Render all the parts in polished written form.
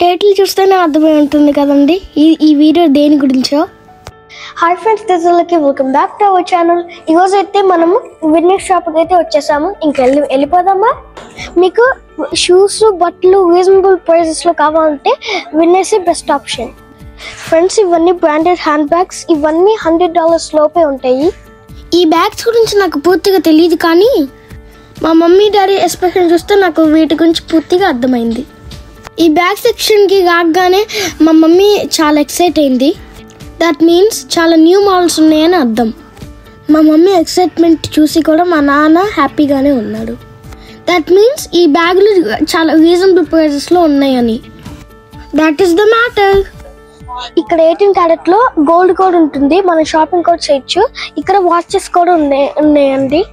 Title చూస్తేనే అర్థమై ఉంటుంది కదండి ఈ వీడియో దేని గురించో. Hi friends, welcome back to our channel. ఈరోజు అయితే మనము విన్నర్ షాప్కి అయితే వచ్చేసాము. వెళ్ళిపోదామా? మీకు షూస్ బట్టలు రీజనబుల్ ప్రైజెస్లో కావాలంటే విన్నర్సే బెస్ట్ ఆప్షన్ ఫ్రెండ్స్. ఇవన్నీ బ్రాండెడ్ హ్యాండ్ బ్యాగ్స్, ఇవన్నీ $100 లోపే ఉంటాయి. ఈ బ్యాగ్స్ గురించి నాకు పూర్తిగా తెలియదు, కానీ మా మమ్మీ డాడీ ఎక్స్ప్రెషన్ చూస్తే నాకు వీటి గురించి పూర్తిగా అర్థమైంది. ఈ బ్యాగ్ సెక్షన్కి రాగానే మా మమ్మీ చాలా ఎక్సైట్ అయింది. దట్ మీన్స్ చాలా న్యూ మోడల్స్ ఉన్నాయని అర్థం. మా మమ్మీ ఎక్సైట్మెంట్ చూసి కూడా మా నాన్న హ్యాపీగానే ఉన్నాడు. దట్ మీన్స్ ఈ బ్యాగులు చాలా రీజనబుల్ ప్రైజెస్లో ఉన్నాయని. That is the matter. ఇక్కడ 18 క్యారెట్ లో గోల్డ్ కూడా ఉంటుంది. మనం షాపింగ్ కూడా చేయొచ్చు. ఇక్కడ వాచెస్ కూడా ఉన్నాయండి.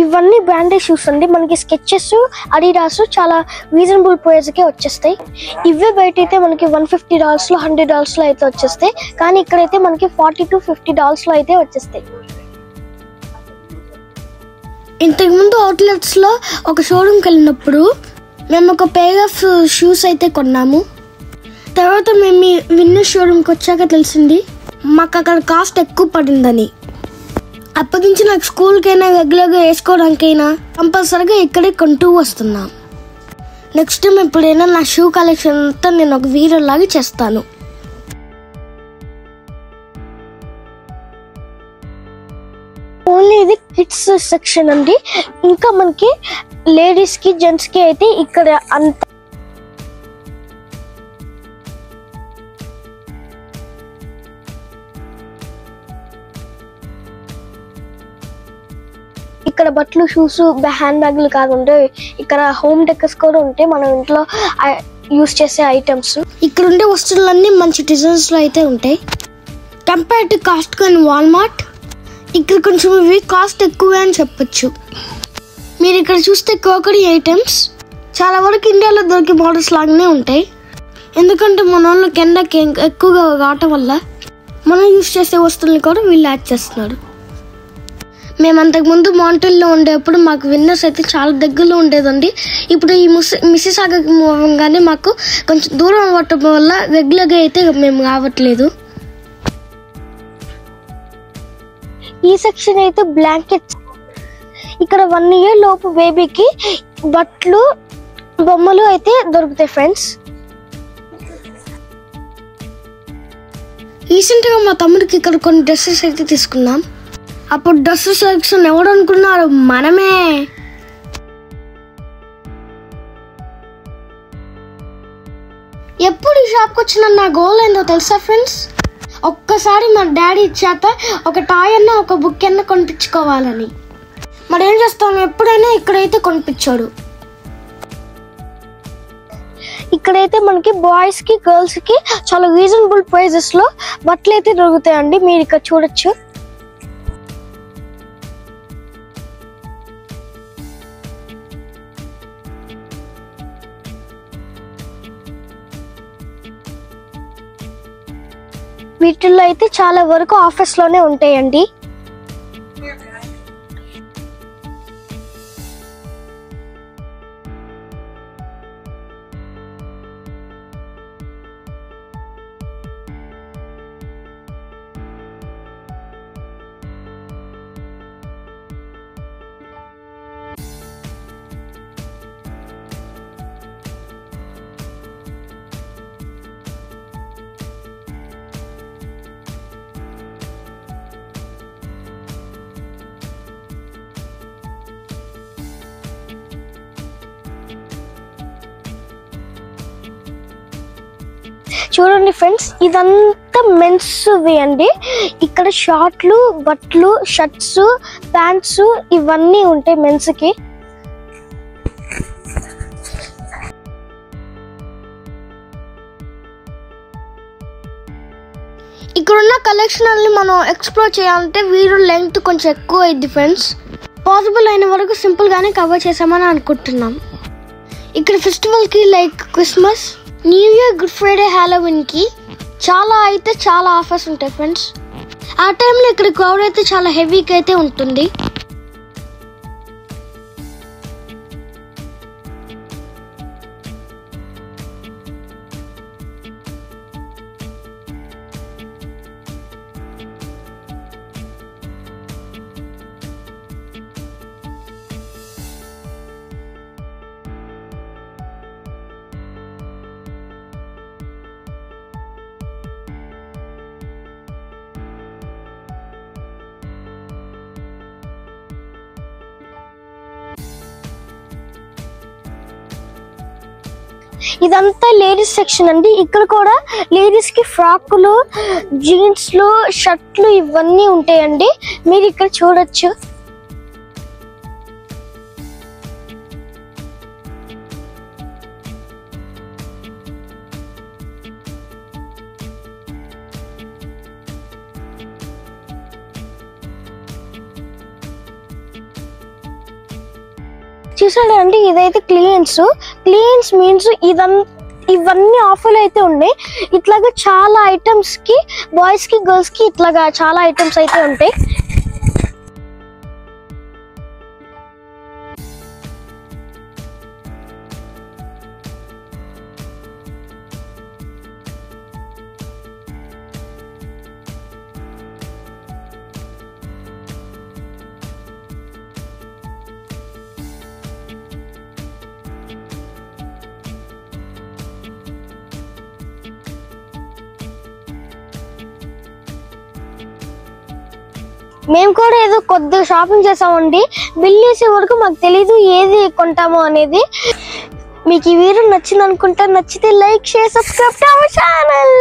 ఇవన్నీ బ్రాండెడ్ షూస్ అండి. మనకి స్కెచెస్, అడిడాస్ చాలా రీజనబుల్ ప్రైస్ కే వచ్చేస్తాయి. ఇవే బయట అయితే మనకి $150 లో $100 లో అయితే వచ్చేస్తాయి, కానీ ఇక్కడైతే మనకి $40 to $50 లో అయితే వచ్చేస్తాయి. ఇంతకుముందు అవుట్లెట్స్లో ఒక షోరూమ్కి వెళ్ళినప్పుడు మేము ఒక పేర్ ఆఫ్ షూస్ అయితే కొన్నాము. తర్వాత మేము విన్నర్ షోరూమ్కి వచ్చాక తెలిసింది మాకు అక్కడ కాస్ట్ ఎక్కువ పడిందని. అప్పటి నుంచి నాకు స్కూల్కైనా రెగ్యులర్గా వేసుకోవడానికైనా కంపల్సరీగా ఇక్కడే కొంటూ వస్తున్నాం. నెక్స్ట్ టైం ఎప్పుడైనా నా షూ కలెక్షన్ అంతా నేను ఒక వీడియో లాగా చేస్తాను. ఓన్లీ ఇది కిడ్స్ సెక్షన్ అండి. ఇంకా మనకి లేడీస్ కి, జెంట్స్ కి అయితే ఇక్కడ అంత ఇక్కడ బట్టలు, షూస్, హ్యాండ్ బ్యాగులు కాకుండా ఇక్కడ హోమ్ డెకర్స్ కూడా ఉంటాయి. మనం ఇంట్లో యూస్ చేసే ఐటమ్స్. ఇక్కడ ఉండే వస్తువులన్నీ మంచి డిజైన్స్ లో అయితే ఉంటాయి. Compare to cost and Walmart ఇక్కడ కొంచెం ఇవి కాస్ట్ ఎక్కువే అని చెప్పొచ్చు. మీరు ఇక్కడ చూస్తే క్రోకరీ ఐటమ్స్ చాలా వరకు ఇండియాలో దొరికే మోడల్స్ లాగానే ఉంటాయి. ఎందుకంటే మన వాళ్ళకి ఎండకి ఎక్కువగా రావటం వల్ల మనం యూస్ చేసే వస్తువుల్ని కూడా వీళ్ళు యాడ్ చేస్తున్నారు. మేము అంతకుముందు మాంటల్లో ఉండేప్పుడు మాకు విన్నర్స్ అయితే చాలా దగ్గరలో ఉండేదండి. ఇప్పుడు ఈ మిసిసాగాకి మూవ్ అవ్వగానే మాకు కొంచెం దూరం అవ్వటం వల్ల రెగ్యులర్గా అయితే మేము రావట్లేదు. ఈ సెక్షన్ అయితే బ్లాంకెట్స్. ఇక్కడ 1 year లోపు బేబీకి బట్టలు, బొమ్మలు అయితే దొరుకుతాయి ఫ్రెండ్స్. రీసెంట్గా మా తమ్ముడికి ఇక్కడ కొన్ని డ్రెస్సెస్ అయితే తీసుకున్నాం. అప్పుడు డ్రెస్ సెలెక్షన్ ఎవడు అనుకున్నారు? మనమే. ఎప్పుడు ఈ షాప్కి వచ్చిన నా గోల్ ఏందో తెలుసా ఫ్రెండ్స్? ఒక్కసారి మా డాడీ చేత ఒక టాయ్ అన్న, ఒక బుక్ అన్న కొనిపించుకోవాలని. మరి ఏం చేస్తాం, ఎప్పుడైనా ఇక్కడైతే కొనిపించాడు. ఇక్కడైతే మనకి బాయ్స్ కి, గర్ల్స్ కి చాలా రీజనబుల్ ప్రైజెస్ లో బట్టలు అయితే దొరుకుతాయండి. మీరు ఇక్కడ చూడొచ్చు. వీటిల్లో అయితే చాలా వరకు ఆఫీస్ లోనే ఉంటాయండి. చూడండి ఫ్రెండ్స్, ఇదంతా మెన్స్ వే అండి. ఇక్కడ షార్ట్లు, బట్టలు, షర్ట్స్, ప్యాంట్స్ ఇవన్నీ ఉంటాయి మెన్స్ కి. ఇక్కడున్న కలెక్షన్ అన్ని మనం ఎక్స్ప్లోర్ చేయాలంటే వీడియో లెంగ్త్ కొంచెం ఎక్కువ అయింది ఫ్రెండ్స్. పాసిబుల్ అయిన వరకు సింపుల్ గానే కవర్ చేసామని అనుకుంటున్నాం. ఇక్కడ ఫెస్టివల్ కి like Christmas, new year, good Friday, Halloween కి చాలా ఆఫర్స్ ఉంటాయి ఫ్రెండ్స్. ఆ టైంలో ఇక్కడ క్రౌడ్ అయితే చాలా హెవీగా అయితే ఉంటుంది. ఇదంతా లేడీస్ సెక్షన్ అండి. ఇక్కడ కూడా లేడీస్ కి ఫ్రాకులు, జీన్స్లు, షర్ట్లు ఇవన్నీ ఉంటాయండి. మీరు ఇక్కడ చూడొచ్చు. చూసాడా అండి, ఇదైతే క్లియరెన్స్ మీన్స్ ఇవన్నీ ఆఫర్లు అయితే ఉన్నాయి. ఇట్లాగా చాలా ఐటమ్స్ కి, బాయ్స్ కి, గర్ల్స్ కి ఇట్లాగా చాలా ఐటమ్స్ అయితే ఉంటాయి. మేము కూడా ఏదో కొద్దిగా షాపింగ్ చేసామండి. బిల్ చేసే వరకు మాకు తెలీదు ఏది కొంటామో అనేది. మీకు ఈ వీడియో నచ్చింది అనుకుంటా. నచ్చితే like, share, subscribe to our channel.